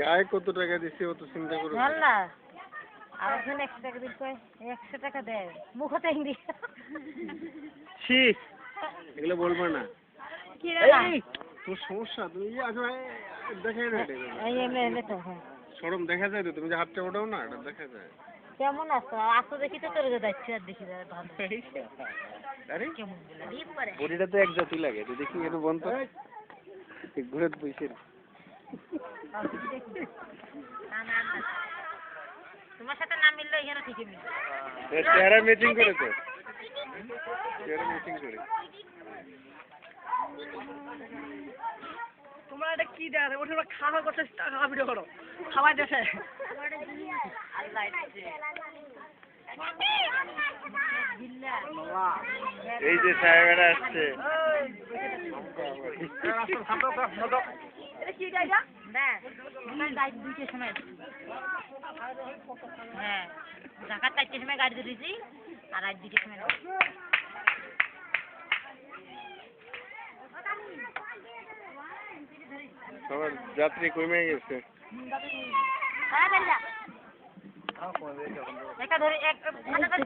গায়ে কত টাকা দিছে অত চিন্তা করো না আর একজন 100 টাকা দিল কই 100 টাকা দেয় মুখতে হিন্দি ছি এগুলো বলবো না কি রে তোর সমস্যা তুমি আগে দেখাই না এই এমনি তো শরম দেখা যায় তো তুমি যে হাতটা ওঠাও না এটা দেখা যায় কেমন আছো আছো দেখি তো তোর যাচ্ছে আর দেখি ভালো আরে কেমন বলে ডিপ করে বডিটা তো এক জাতি লাগে তুই দেখি একটু বন্ধ ঘুরে বসে তোমার সাথে না মিললে এখানে ঠিকই মিলবে চেহারা ম্যাচিং করে তো চেহারা ম্যাচিং করে তোমরা এটা কি দেয় ওটা খাওয়া করতে খাওয়া ভিডিও করো খাওয়াই দেশে এই যে সাহেবেরা আসছে এটা কি জায়গা না আমার গাড়ি দুইটার সময় হ্যাঁ ঢাকা 4টার সময় গাড়ি ধরেছি আর রাত 2টার সময় সবার যাত্রী কমে গেছে হ্যাঁ এটা ধরে এক